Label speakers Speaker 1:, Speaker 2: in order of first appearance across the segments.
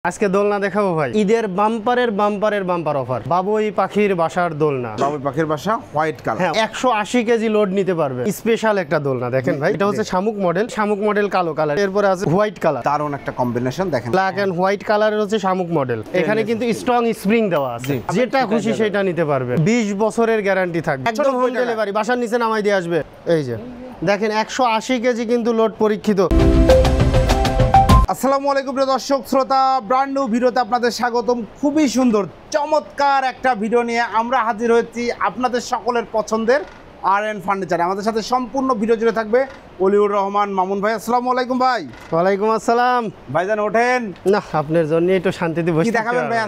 Speaker 1: আজকে দোলনা দেখাবো ভাই, ঈদের বাম্পার অফার। বাবুই পাখির বাসার দোলনা,
Speaker 2: বাবুই পাখির বাসা হোয়াইট কালার।
Speaker 1: হ্যাঁ, 180 কেজি লোড নিতে পারবে। স্পেশাল একটা দোলনা দেখেন ভাই, এটা হচ্ছে শামুক মডেল কালো কালার, এরপরে আছে হোয়াইট কালার,
Speaker 2: দারুণ একটা কম্বিনেশন দেখেন,
Speaker 1: ব্ল্যাক এন্ড হোয়াইট কালারের হচ্ছে শামুক মডেল। এখানে কিন্তু স্ট্রং স্প্রিং দেওয়া আছে, যেটা খুশি সেটা নিতে পারবে। 20 বছরের গ্যারান্টি থাকবে, একদম হোম ডেলিভারি, বাসার নিচে নামাই দিয়ে আসবে। এই যে দেখেন 180 কেজি কিন্তু লোড পরীক্ষিত।
Speaker 2: আসসালামু আলাইকুম প্রিয় দর্শক শ্রোতা, ব্র্যান্ড নিউ ভিডিওতে আপনাদের স্বাগতম। খুবই সুন্দর চমৎকার একটা ভিডিও নিয়ে আমরা হাজির হয়েছি আপনাদের সকলের পছন্দের আর.এন ফার্নিচার। আমাদের সাথে সম্পূর্ণ ভিডিও জুড়ে থাকবে অলিউর রহমান মামুন ভাই। আসসালামু আলাইকুম ভাই।
Speaker 1: ওয়ালাইকুম আসসালাম
Speaker 2: ভাইজান, ওঠেন
Speaker 1: না, আপনার জন্য একটু শান্তিতে বসে।
Speaker 2: কি দেখাবেন ভাই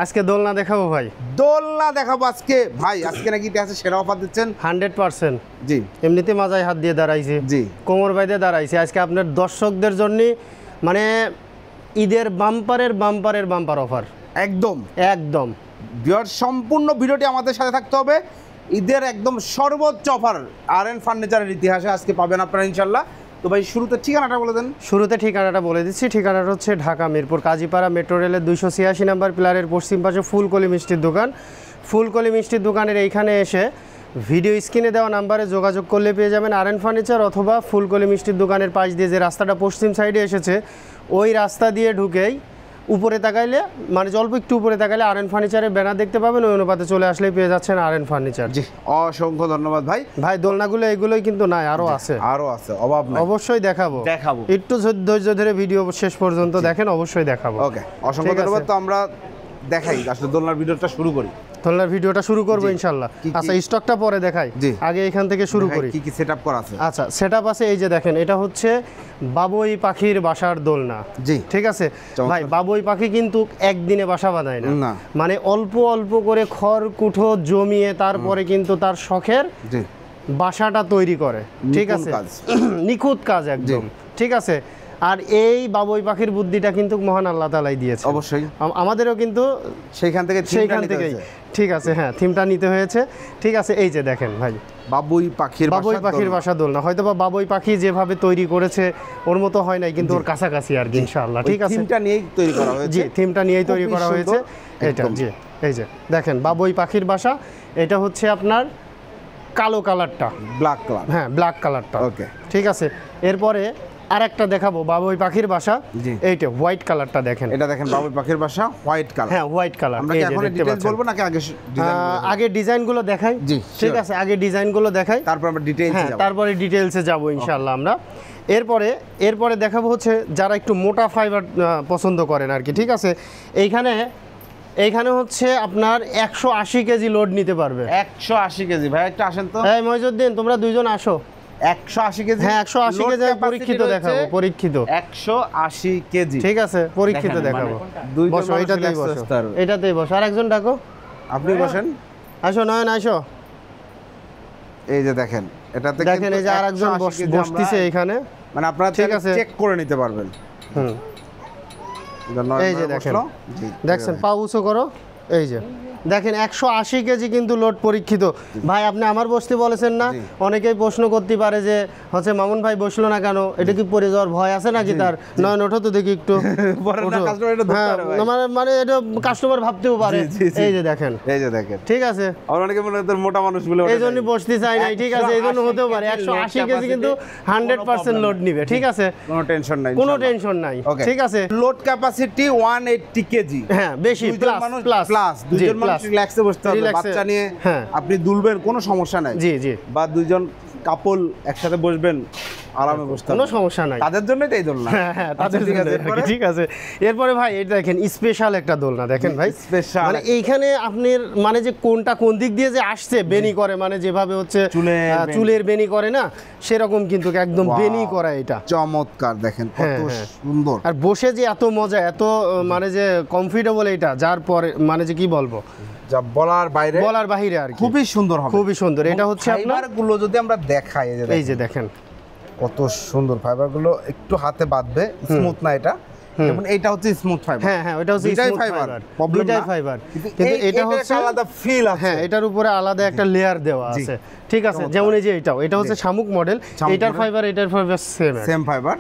Speaker 1: আজকে দোলনা দেখাবো ভাই,
Speaker 2: দোলনা দেখাবো আজকে ভাই। আজকে নাকি ইতিহাসে সেরা অফার দিচ্ছেন
Speaker 1: 100%।
Speaker 2: জি,
Speaker 1: এমনিতে মাজায় হাত দিয়ে দাঁড়াইছে,
Speaker 2: জি,
Speaker 1: কোমর বাইদে দাঁড়াইছে। আজকে আপনার দর্শকদের জন্য মানে ঈদের বাম্পার অফার, একদম
Speaker 2: ভিউয়ার সম্পূর্ণ ভিডিওটি আমাদের সাথে থাকতে হবে। ঈদের একদম সর্বোচ্চ অফার আর.এন ফার্নিচারের ইতিহাসে আজকে পাবেন আপনারা ইনশাল্লাহ। তো ভাই শুরুতে ঠিকানাটা বলে দেন।
Speaker 1: শুরুতে ঠিকানাটা বলে দিচ্ছি। ঠিকানাটা হচ্ছে ঢাকা মিরপুর কাজীপাড়া মেট্রো রেলের 286 নম্বর পিলারের পশ্চিম পাশে ফুলকলি মিষ্টির দোকান। ফুলকলি মিষ্টির দোকানের এইখানে এসে ভিডিও স্ক্রিনে দেওয়া নাম্বারে যোগাযোগ করলে পেয়ে যাবেন আর.এন ফার্নিচার, অথবা ফুলকলি মিষ্টির দোকানের পাশ দিয়ে যে রাস্তাটা পশ্চিম সাইডে এসেছে ওই রাস্তা দিয়ে ঢুকেই উপরে তাকাইলে, মানে অল্প একটু উপরে তাকাইলে আর.এন ফার্নিচারের ব্যানার দেখতে পাবেন। ওই অনুপাতে চলে আসলেই পেয়ে যাচ্ছেন আর.এন ফার্নিচার।
Speaker 2: জি, অসংখ্য ধন্যবাদ ভাই।
Speaker 1: ভাই দোলনাগুলো এগুলোই কিন্তু নাই, আরও আছে,
Speaker 2: অভাব নাই।
Speaker 1: অবশ্যই দেখাবো একটু ধৈর্য ধরে ভিডিও শেষ পর্যন্ত দেখেন, অবশ্যই দেখাবো।
Speaker 2: ওকে, অসংখ্য ধন্যবাদ। তো আমরা দেখাই আসলে দোলনার ভিডিওটা শুরু করি।
Speaker 1: দোলনার ভিডিওটা শুরু করবো ইনশাল্লাহ। আচ্ছা, স্টকটা পরে দেখাই, আগে এখান থেকে শুরু করি।
Speaker 2: কি কি সেটআপ করা আছে?
Speaker 1: আচ্ছা, সেটআপ আছে। এই যে দেখেন, এটা হচ্ছে বাবুই পাখির বাসার দোলনা।
Speaker 2: জি,
Speaker 1: ঠিক আছে ভাই। বাবুই পাখি কিন্তু একদিনে বাসা বাঁধায় না, মানে অল্প অল্প করে খড় কুঠো জমিয়ে তারপরে কিন্তু তার শখের বাসাটা তৈরি করে। ঠিক আছে, নিখুঁত কাজ একদম। ঠিক আছে, আর এই বাবুই পাখির বুদ্ধিটা কিন্তু মহান আল্লাহ তাআলাই দিয়েছে।
Speaker 2: অবশ্যই
Speaker 1: আমাদেরও কিন্তু
Speaker 2: সেইখান থেকেই
Speaker 1: ঠিক আছে, হ্যাঁ, থিমটা নিতে হয়েছে। ঠিক আছে, এই যে দেখেন ভাই, বাবুই পাখির বাসা দোলনা। হয়তো বা বাবুই পাখি যেভাবে তৈরি করেছে ওর মতো হয় নাই, কিন্তু ওর কাছাকাছি আর কি ইনশাআল্লাহ। ঠিক আছে,
Speaker 2: থিমটা নিয়েই তৈরি করা হয়েছে।
Speaker 1: জি, থিমটা নিয়েই তৈরি করা হয়েছে এটা। জি, এই যে দেখেন বাবুই পাখির বাসা, এটা হচ্ছে আপনার কালো কালারটা,
Speaker 2: ব্ল্যাক কালার।
Speaker 1: হ্যাঁ, ব্ল্যাক কালারটা। ওকে, ঠিক আছে। এরপরে আরেকটা দেখাবো বাবুই পাখির বাসা, এইটা হোয়াইট কালারটা দেখেন।
Speaker 2: এটা দেখেন বাবুই পাখির বাসা হোয়াইট কালার।
Speaker 1: হ্যাঁ, হোয়াইট কালার।
Speaker 2: আমরা এখন ডিটেইলস বলবো নাকি
Speaker 1: আগে ডিজাইনগুলো দেখাই?
Speaker 2: জি,
Speaker 1: ঠিক আছে, আগে ডিজাইনগুলো দেখাই,
Speaker 2: তারপর আমরা ডিটেইলসে যাব।
Speaker 1: তারপরে ডিটেইলসে যাব ইনশাআল্লাহ আমরা। এরপরে দেখাবো হচ্ছে যারা একটু মোটা ফাইবার পছন্দ করেন আর কি। ঠিক আছে, এইখানে হচ্ছে আপনার 180 কেজি লোড নিতে পারবে।
Speaker 2: 180 কেজি ভাই, একটা আসেন তো।
Speaker 1: হ্যাঁ মইজুদ্দিন, তোমরা দুইজন আসো।
Speaker 2: 180 কেজি?
Speaker 1: হ্যাঁ, 180 কেজি পরীক্ষিত দেখাবো, পরীক্ষিত
Speaker 2: 180 কেজি।
Speaker 1: ঠিক আছে, পরীক্ষিত দেখাবো। বসো, এটাতেই বসো, এটাতেই বসো। আরেকজন ডাকো,
Speaker 2: আপনি বসেন।
Speaker 1: আসো নয়ন, আসো।
Speaker 2: এই যে দেখেন, এটাতে
Speaker 1: দেখেন এই যে আরেকজন বসতিছে এখানে,
Speaker 2: মানে আপনারা ঠিক আছে চেক করে নিতে পারবেন।
Speaker 1: এই যে দেখছেন, পা উঁচু করো। এই যে দেখেন 180 কেজি কিন্তু লোড পরীক্ষিত। ভাই আপনি আমার বসতে বলেছেন না? অনেকেই প্রশ্ন করতে পারে যে হচ্ছে মামুন ভাই বসলো না কেন, এটা কি পড়ে যাওয়ার ভয় আছে নাকি তার? নয় ওঠো তো দেখি একটু, মানে এটা কাস্টমার ভাবতেও পারে। এই যে দেখেন, ঠিক আছে,
Speaker 2: অনেকে মনে হয় মোটা মানুষ বলে
Speaker 1: এই জন্য বসতে চাই নাই। ঠিক আছে, এই জন্য হতেও পারে। 180 কেজি কিন্তু 100% লোড নিবে। ঠিক আছে,
Speaker 2: কোনো টেনশন নাই।
Speaker 1: ঠিক আছে,
Speaker 2: লোড ক্যাপাসিটি 180 কেজি।
Speaker 1: হ্যাঁ, বেশি, প্লাস
Speaker 2: দুইজন মানুষ রিল্যাক্সে বসতে পারবে, বাচ্চা নিয়ে আপনি দুলবেন, কোনো সমস্যা নাই।
Speaker 1: জি জি,
Speaker 2: বা দুইজন কাপল একসাথে বসবেন, আরামে বসতে
Speaker 1: কোনো সমস্যা নাই।
Speaker 2: তাদের জন্যই তো এই দোলনা।
Speaker 1: হ্যাঁ, তাদের জন্য। ঠিক আছে, এরপরে ভাই এটা দেখেন স্পেশাল একটা দোলনা দেখেন ভাই। স্পেশাল মানে এইখানে আপনার মানে যে কোনটা কোন দিক দিয়ে যে আসছে বেনি করে, মানে যেভাবে হচ্ছে চুলের বেনি করে না, সেরকম কিন্তু একদম বেনি করা। এটা চমৎকার, দেখেন কত সুন্দর। আর বসে যে এত মজা, এত মানে যে কমফোর্টেবল, এটা যার পরে মানে যে কি বলবো,
Speaker 2: যা বলার বাইরে আর
Speaker 1: খুবই সুন্দর হবে, খুবই সুন্দর। এটা হচ্ছে আপনার
Speaker 2: গুলো যদি আমরা দেখাই,
Speaker 1: এই যে দেখেন
Speaker 2: কত সুন্দর ফাইবার গুলো, একটু হাতে বাঁধবে, স্মুথ না এটা, যেমন এটা হচ্ছে স্মুথ ফাইবার।
Speaker 1: হ্যাঁ হ্যাঁ, এটা হচ্ছে
Speaker 2: দুইটাই
Speaker 1: স্মুথ
Speaker 2: ফাইবার,
Speaker 1: ফাইবার, দুইটাই ফাইবার, কিন্তু এটা হচ্ছে
Speaker 2: আলাদা ফিল আছে।
Speaker 1: হ্যাঁ, এটার উপরে আলাদা একটা লেয়ার দেওয়া আছে, ঠিক আছে। যেমন এই যে এটা হচ্ছে শামুক মডেল, এটার ফাইবার এটার ফাইবার
Speaker 2: সেম ফাইবার,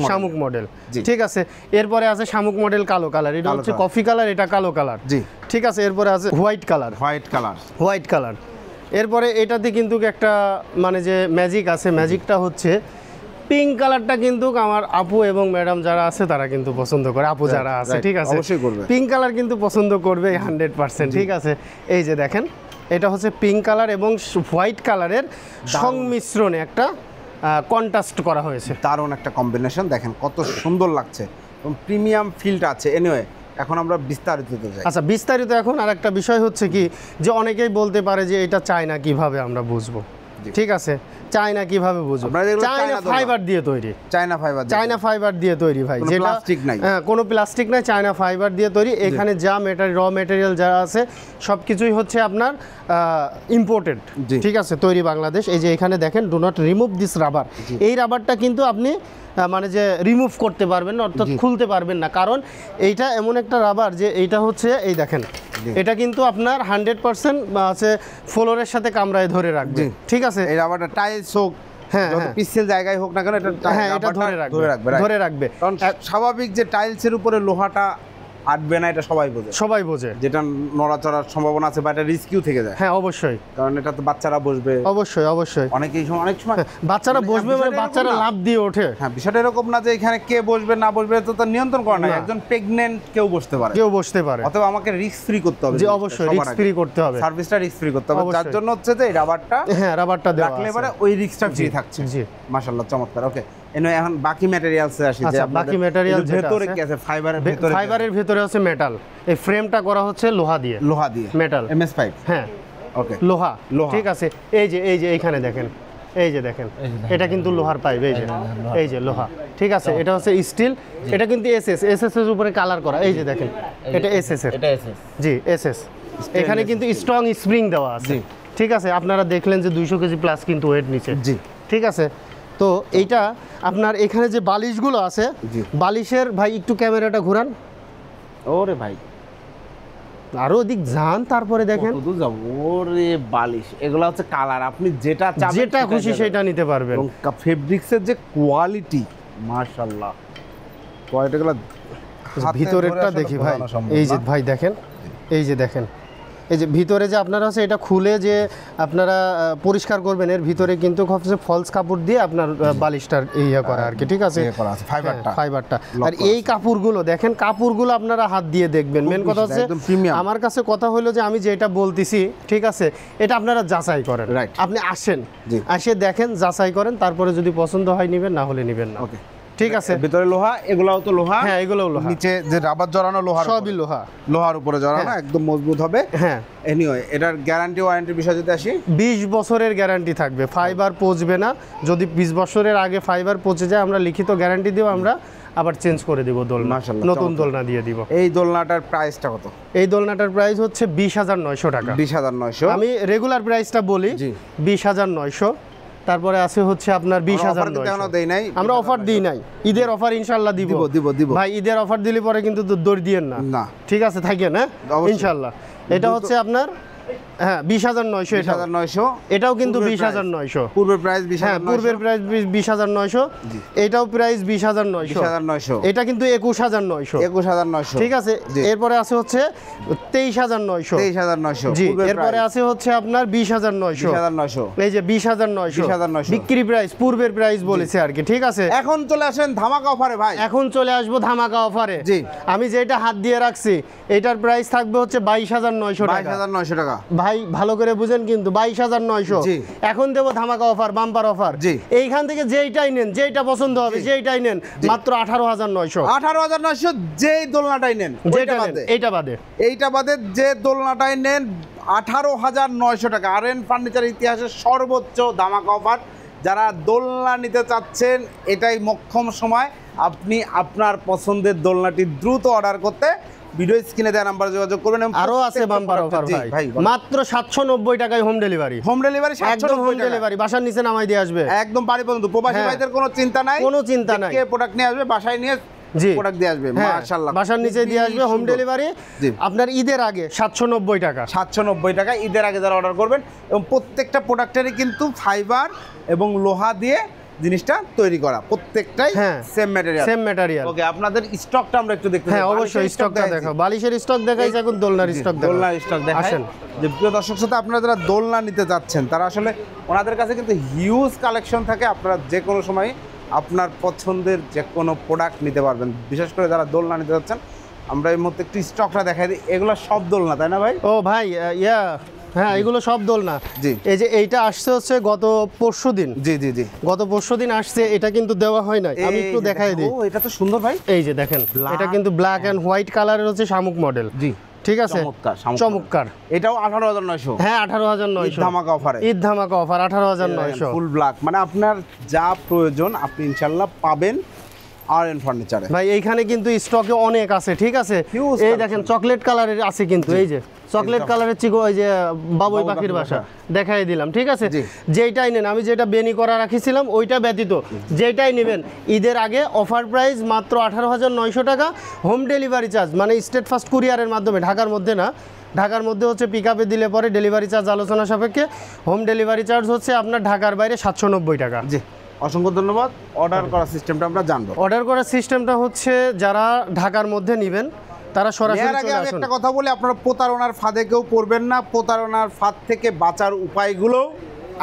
Speaker 1: শামুক মডেল, ঠিক আছে। এরপরে আছে শামুক মডেল কালো কালার, এটা হচ্ছে কফি কালার, এটা কালো কালার,
Speaker 2: জি
Speaker 1: ঠিক আছে। এরপরে আছে হোয়াইট কালার। এরপরে এটাতে কিন্তু একটা মানে যে ম্যাজিক আছে, ম্যাজিকটা হচ্ছে পিঙ্ক কালারটা কিন্তু আমার আপু এবং ম্যাডাম যারা আছে তারা কিন্তু পছন্দ করে, আপু যারা আছে, ঠিক আছে,
Speaker 2: অবশ্যই করবে।
Speaker 1: পিঙ্ক কালার কিন্তু পছন্দ করবে 100%, ঠিক আছে। এই যে দেখেন, এটা হচ্ছে পিঙ্ক কালার এবং হোয়াইট কালারের সংমিশ্রণে একটা কন্ট্রাস্ট করা হয়েছে।
Speaker 2: দারুণ একটা কম্বিনেশন, দেখেন কত সুন্দর লাগছে এবং প্রিমিয়াম ফিলটা আছে। এনিওয়ে এখন আমরা বিস্তারিততে যাই।
Speaker 1: আচ্ছা, বিস্তারিত এখন আরেকটা বিষয় হচ্ছে কি, যে অনেকেই বলতে পারে যে এটা চায়না কিভাবে আমরা বুঝবো, ঠিক আছে। চায়না কিভাবে বুঝবো? চায়না ফাইবার দিয়ে তৈরি, চায়না ফাইবার দিয়ে তৈরি ভাই, যেটা
Speaker 2: প্লাস্টিক নাই,
Speaker 1: হ্যাঁ কোনো প্লাস্টিক নাই, চায়না ফাইবার দিয়ে তৈরি। এখানে যা র মেটেরিয়াল যা আছে সব কিছুই হচ্ছে আপনার ইম্পোর্টেড, ঠিক আছে, তৈরি বাংলাদেশ। এই যে এখানে দেখেন, do not remove this rubber, এই রাবারটা কিন্তু আপনি মানে যে রিমুভ করতে পারবেন না, অর্থাৎ খুলতে পারবেন না, কারণ এইটা এমন একটা রাবার যে এইটা হচ্ছে, এই দেখেন, এটা কিন্তু আপনার 100% আছে ফ্লোরের সাথে কামড়ায় ধরে রাখবে, ঠিক আছে।
Speaker 2: এই রাবারটা টাইলস হোক,
Speaker 1: হ্যাঁ
Speaker 2: যত পিক্সেল জায়গায় হোক না কেন, এটা
Speaker 1: ধরে রাখবে।
Speaker 2: কারণ স্বাভাবিক যে টাইলসের উপরে লোহাটা আটবে না, এটা সবাই বোঝে, যেটা নড়াচড়ার সম্ভাবনা আছে বা এটা রিস্কিও থেকে যায়।
Speaker 1: হ্যাঁ অবশ্যই, কারণ
Speaker 2: এটা তো বাচ্চারা বসবে,
Speaker 1: অবশ্যই
Speaker 2: অনেক সময়
Speaker 1: বাচ্চারা বসবে, মানে বাচ্চারা লাফ দিয়ে ওঠে।
Speaker 2: হ্যাঁ, বিষয়টা এরকম না যে এখানে কে বসবে না বসবে তো তার নিয়ন্ত্রণ করা নাই, একজন প্রেগন্যান্ট কেউ বসতে পারে, অথবা আমাকে রিস্ক ফ্রি করতে হবে।
Speaker 1: জি অবশ্যই রিস্ক ফ্রি করতে হবে,
Speaker 2: সার্ভিসটা রিস্ক ফ্রি করতে হবে, যার জন্য হচ্ছে যে এই রাবারটা দেওয়া আছে, এবারে ওই রিস্কটা ফ্রি থাকছে। জি মাশাআল্লাহ, চমৎকার। ওকে, এখন বাকি ম্যাটেরিয়ালসে আসি, যে
Speaker 1: বাকি ম্যাটেরিয়াল
Speaker 2: ভেতরে কি আছে?
Speaker 1: ফাইবারের ভেতরে আছে মেটাল, এই ফ্রেমটা করা হচ্ছে লোহা দিয়ে মেটাল
Speaker 2: MS5,
Speaker 1: হ্যাঁ
Speaker 2: ওকে,
Speaker 1: লোহা, ঠিক আছে। এই যে এইখানে দেখেন, এই যে দেখেন, এটা কিন্তু লোহার পাইপ, এই যে লোহা, ঠিক আছে। এটা হচ্ছে স্টিল, এটা কিন্তু এসএস এর উপরে কালার করা, এই যে দেখেন, এটা এসএস এর, জি এসএস। এখানে কিন্তু স্ট্রং স্প্রিং দেওয়া আছে, ঠিক আছে। আপনারা দেখলেন যে 200 কেজি প্লাস কিন্তু ওয়েট নিচে, জি ঠিক আছে। তো এইটা আপনার এখানে যে বালিশগুলো আছে, বালিশের ভাই একটু ক্যামেরাটা ঘোরান,
Speaker 2: ওরে ভাই
Speaker 1: আরো ওদিক যান, তারপরে দেখেন,
Speaker 2: ওরে বালিশ, এগুলো হচ্ছে কালার, আপনি যেটা
Speaker 1: খুশি সেটা নিতে পারবেন।
Speaker 2: এবং ফেব্রিক্সের যে কোয়ালিটি, মাশাআল্লাহ, কোয়ালিটিগুলো
Speaker 1: ভিতরেরটা দেখি ভাই, এই যে ভাই দেখেন, এই যে দেখেন, এই যে ভিতরে যে আপনারা হচ্ছে এটা খুলে যে আপনারা পরিষ্কার করবেন, এর ভিতরে কিন্তু হচ্ছে ফলস কাপড় দিয়ে আপনার বালিশটার ইয়ে করা আর কি, ঠিক আছে, ফাইবারটা। আর এই কাপড়গুলো দেখেন, কাপড়গুলো আপনারা হাত দিয়ে দেখবেন। মেন কথা হচ্ছে আমার কাছে কথা হলো যে আমি যেটা বলতেছি, ঠিক আছে, এটা আপনারা যাচাই করেন, আপনি আসেন, এসে দেখেন, যাচাই করেন, তারপরে যদি পছন্দ হয় নিবেন, না হলে নিবেন না, ওকে ঠিক আছে।
Speaker 2: ভিতরে লোহা, এগুলাও তো লোহা,
Speaker 1: হ্যাঁ এগুলোও লোহা,
Speaker 2: নিচে যে রাবার জড়ানো লোহা,
Speaker 1: সবই লোহার
Speaker 2: উপরে জড়ানো, একদম মজবুত হবে। হ্যাঁ, এনিওয়ে এটার গ্যারান্টি ওয়ারেন্টির বিষয় যদি আসি,
Speaker 1: 20 বছরের গ্যারান্টি থাকবে, ফাইবার পচবে না। যদি 20 বছরের আগে ফাইবার পচে যায়, আমরা লিখিত গ্যারান্টি দিব, আমরা আবার চেঞ্জ করে দিব দোলনা, নতুন দোলনা দিয়ে দিব।
Speaker 2: এই দোলনাটার প্রাইসটা কত?
Speaker 1: এই দোলনাটার প্রাইস হচ্ছে 20,900 টাকা।
Speaker 2: 20,900, আমি
Speaker 1: রেগুলার প্রাইসটা বলি, 20,900। তারপরে আছে হচ্ছে আপনার 20,900, আমরা অফার দিই নাই, ঈদের অফার ইনশাআল্লাহ দিব ভাই। ঈদের অফার দিলে পরে কিন্তু দৌড় দিয়েন না, ঠিক আছে, থাকেন, হ্যাঁ ইনশাআল্লাহ। এটা হচ্ছে আপনার হ্যাঁ 20,900, এটাও কিন্তু 20,900,
Speaker 2: পূর্বের প্রাইস
Speaker 1: 20,900, এটাও প্রাইস 20,900, এটা কিন্তু 21,900, ঠিক আছে। এরপরে আছে হচ্ছে 23,900, জি। এরপরে আছে হচ্ছে আপনার 20,900, এই যে 20,900 বিক্রি প্রাইস, পূর্বের প্রাইস বলেছে আর কি, ঠিক আছে।
Speaker 2: এখন চলে আসেন ধামাকা অফারে ভাই,
Speaker 1: এখন চলে আসবো ধামাকা অফারে, জি। আমি যেটা হাত দিয়ে রাখছি, এটার প্রাইস থাকবে হচ্ছে 22,900 টাকা ভাই, ভালো করে বুঝেন কিন্তু, 22,900 এখন দেবো ধামাকা অফার, বাম্পার অফার। এইখান থেকে যেইটাই নেন, যেইটা পছন্দ হবে যেইটাই নেন, মাত্র
Speaker 2: 18,900, যেই দোলনাটাই নেন, এইটা বাদে যে দোলনাটাই নেন 18,900 টাকা। আরএন ফার্নিচারের ইতিহাসের সর্বোচ্চ ধামাকা অফার। যারা দোলনা নিতে চাচ্ছেন, এটাই মোক্ষম সময়, আপনি আপনার পছন্দের দোলনাটি দ্রুত অর্ডার করতে ভিডিও স্ক্রিনে দেওয়া নাম্বারে যোগাযোগ করবেন।
Speaker 1: আরো আছে বাম্পার অফার ভাই, মাত্র 790 টাকায় হোম ডেলিভারি, একদম হোম ডেলিভারি, বাসার নিচে নামাই দিয়ে আসবে,
Speaker 2: একদম বাড়ি পর্যন্ত। প্রবাসী ভাইদের কোনো চিন্তা নাই,
Speaker 1: কে প্রোডাক্ট নিয়ে আসবে,
Speaker 2: বাসায় নিয়ে
Speaker 1: জি।
Speaker 2: প্রোডাক্ট দিয়ে আসবে,
Speaker 1: হ্যাঁ,
Speaker 2: মাশাআল্লাহ
Speaker 1: বাসার নিচে দিয়ে আসবে, হোম ডেলিভারি।
Speaker 2: জি।
Speaker 1: আপনার ঈদের আগে 790 টাকা,
Speaker 2: 790 টাকা ঈদের আগে যারা অর্ডার করবেন। এবং প্রত্যেকটা প্রোডাক্টেরই কিন্তু ফাইবার এবং লোহা দিয়ে জিনিসটা তৈরি করা, প্রত্যেকটাই
Speaker 1: হ্যাঁ,
Speaker 2: same material.
Speaker 1: Same material.
Speaker 2: Okay, আপনাদের স্টকটা আমরা একটু দেখতে চাই।
Speaker 1: হ্যাঁ, অবশ্যই স্টকটা দেখাও। বালিশের স্টক দেখাইছে, এখন দোলনার স্টক দেখাও।
Speaker 2: দোলনার স্টক দেখাই।
Speaker 1: আসেন।
Speaker 2: যে প্রিয় দর্শক শ্রোতা, আপনারা যারা দোলনা নিতে যাচ্ছেন তারা আসলে ওনাদের কাছে কিন্তু হিউজ কালেকশন থাকে। আপনারা যে কোনো সময় আপনার পছন্দের যে কোনো প্রোডাক্ট নিতে পারবেন। বিশেষ করে যারা দোলনা নিতে যাচ্ছেন, আমরা এই মুহূর্তে একটু স্টকটা দেখাই দিই। এগুলো সব দোলনা, তাই না ভাই?
Speaker 1: ও ভাই, হ্যাঁ, এগুলো সব দোলনা।
Speaker 2: জি।
Speaker 1: এই যে এইটা আসছে হচ্ছে গত পরশুদিন।
Speaker 2: জি জি জি,
Speaker 1: গত পরশুদিন আসছে, এটা কিন্তু দেওয়া হয় নাই। আমি একটু দেখাই দিই।
Speaker 2: ও, এটা তো সুন্দর ভাই।
Speaker 1: এই যে দেখেন, এটা কিন্তু ব্ল্যাক এন্ড হোয়াইট কালারের হচ্ছে শামুক মডেল।
Speaker 2: জি,
Speaker 1: ঠিক আছে, চমৎকার।
Speaker 2: এটাও 18,900।
Speaker 1: হ্যাঁ, 18,900
Speaker 2: ধামাকা অফারে,
Speaker 1: ঈদ ধামাকা অফার 18,900।
Speaker 2: ফুল ব্ল্যাক, মানে আপনার যা প্রয়োজন আপনি ইনশাআল্লাহ পাবেন আরএন ফার্নিচারে।
Speaker 1: ভাই এইখানে কিন্তু স্টকে অনেক আছে, ঠিক আছে।
Speaker 2: Huge
Speaker 1: এই দেখেন চকলেট কালারের আছে কিন্তু, এই যে চকলেট কালারের চিকো, এই যে বাবুই পাখির বাসা দেখাই দিলাম, ঠিক আছে। যেইটাই নেন, আমি যেটা বেনি করা রাখিছিলাম ওইটা ব্যতীত যেইটাই নেবেন ঈদের আগে অফার প্রাইস মাত্র 18,900 টাকা। হোম ডেলিভারি চার্জ মানে স্টেট ফাস্ট কুরিয়ারের মাধ্যমে, ঢাকার মধ্যে না, ঢাকার মধ্যে হচ্ছে পিক আপে দিলে পরে ডেলিভারি চার্জ আলোচনা সাপেক্ষে। হোম ডেলিভারি চার্জ হচ্ছে আপনার ঢাকার বাইরে 790 টাকা।
Speaker 2: জি, অসংখ্য ধন্যবাদ। অর্ডার করার সিস্টেমটা আমরা জানবো।
Speaker 1: অর্ডার করার সিস্টেমটা হচ্ছে যারা ঢাকার মধ্যে নেবেন তারা সরাসরি
Speaker 2: এর আগে
Speaker 1: চলে
Speaker 2: আমি
Speaker 1: আসুন।
Speaker 2: একটা কথা বলি, আপনারা প্রতারণার ফাঁদে কেউ পড়বেন না। প্রতারণার ফাঁদ থেকে বাঁচার উপায়গুলো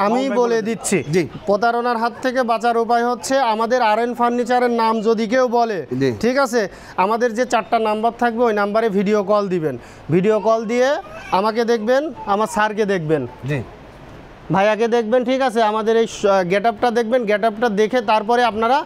Speaker 1: আমি বলে দিচ্ছি।
Speaker 2: জি।
Speaker 1: প্রতারণার হাত থেকে বাঁচার উপায় হচ্ছে, আমাদের আরএন ফার্নিচারের নাম যদি কেউ বলে,
Speaker 2: জি।
Speaker 1: ঠিক আছে, আমাদের যে 4টা নাম্বার থাকবে ওই নাম্বারে ভিডিও কল দিবেন। ভিডিও কল দিয়ে আমাকে দেখবেন, আমার স্যারকে দেখবেন,
Speaker 2: জি,
Speaker 1: ভাইয়াকে দেখবেন, ঠিক আছে। আমাদের এই গেট আপটা দেখবেন, গেট আপটা দেখে তারপরে আপনারা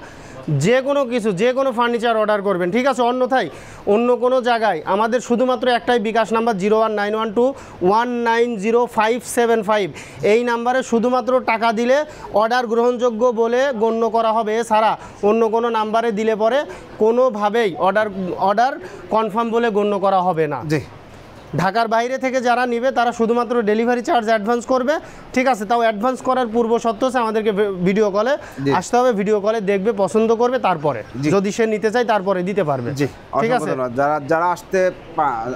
Speaker 1: যে কোনো কিছু, যে কোনো ফার্নিচার অর্ডার করবেন, ঠিক আছে। অন্যথায় অন্য কোনো জায়গায় আমাদের শুধুমাত্র একটাই বিকাশ নাম্বার 019121905575, এই নাম্বারে শুধুমাত্র টাকা দিলে অর্ডার গ্রহণযোগ্য বলে গণ্য করা হবে। এছাড়া অন্য কোনো নাম্বারে দিলে পরে কোনোভাবেই অর্ডার কনফার্ম বলে গণ্য করা হবে না।
Speaker 2: জি।
Speaker 1: ঢাকার বাইরে থেকে যারা নেবে তারা শুধুমাত্র ডেলিভারি চার্জ অ্যাডভান্স করবে, ঠিক আছে। তাও অ্যাডভান্স করার পূর্ব শর্ত হচ্ছে আমাদেরকে ভিডিও কলে আসতে হবে, ভিডিও কলে দেখবে, পছন্দ করবে, তারপরে যদি সে নিতে চায় তারপরে দিতে পারবে।
Speaker 2: জি,
Speaker 1: ঠিক আছে।
Speaker 2: যারা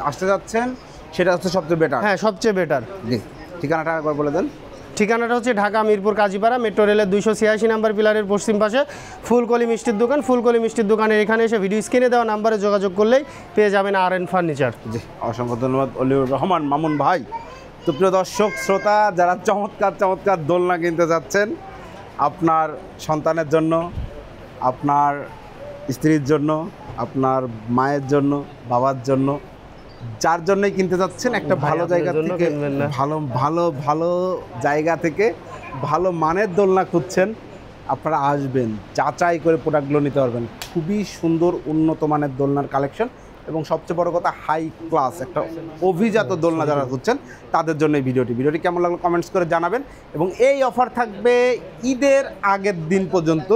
Speaker 2: আসতে যাচ্ছেন সেটা হচ্ছে সবচেয়ে বেটার।
Speaker 1: হ্যাঁ, সবচেয়ে বেটার।
Speaker 2: জি, ঠিকানাটা একবার বলে দেন।
Speaker 1: ঠিকানাটা হচ্ছে ঢাকা মিরপুর কাজীপাড়া, মেট্রো রেলের 286 নাম্বার পিলারের পশ্চিম পাশে ফুলকলি মিষ্টির দোকান। ফুলকলি মিষ্টির দোকানের এখানে এসে ভিডিও স্ক্রিনে দেওয়া নাম্বারে যোগাযোগ করলেই পেয়ে যাবেন আরএন ফার্নিচার।
Speaker 2: জি, অসংখ্য ধন্যবাদ অলিউর রহমান মামুন ভাই। তো প্রিয় দর্শক শ্রোতা, যারা চমৎকার চমৎকার দোলনা কিনতে যাচ্ছেন আপনার সন্তানের জন্য, আপনার স্ত্রীর জন্য, আপনার মায়ের জন্য, বাবার জন্য, যার জন্যই কিনতে যাচ্ছেন, একটা ভালো জায়গা থেকে, ভালো জায়গা থেকে ভালো মানের দোলনা খুঁজছেন, আপনারা আসবেন, যাচাই করে প্রোডাক্টগুলো নিতে পারবেন। খুবই সুন্দর উন্নত মানের দোলনার কালেকশন এবং সবচেয়ে বড় কথা হাই ক্লাস একটা অভিজাত দোলনা যারা খুঁজছেন তাদের জন্য এই ভিডিওটি কেমন লাগলো কমেন্টস করে জানাবেন। এবং এই অফার থাকবে ঈদের আগের দিন পর্যন্ত।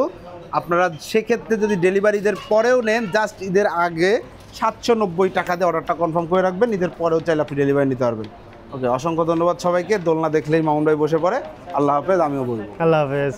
Speaker 2: আপনারা সেক্ষেত্রে যদি ডেলিভারিদের পরেও নেন, জাস্ট ঈদের আগে 790 টাকা দিয়ে অর্ডারটা কনফার্ম করে রাখবেন, ঈদের পরেও চাইলে আপনি ডেলিভারি নিতে পারবেন। ওকে, অসংখ্য ধন্যবাদ সবাইকে। দোলনা দেখলেই মামুন ভাই বসে পড়ে। আল্লাহ হাফেজ, আমিও বলবো
Speaker 1: আল্লাহ হাফেজ।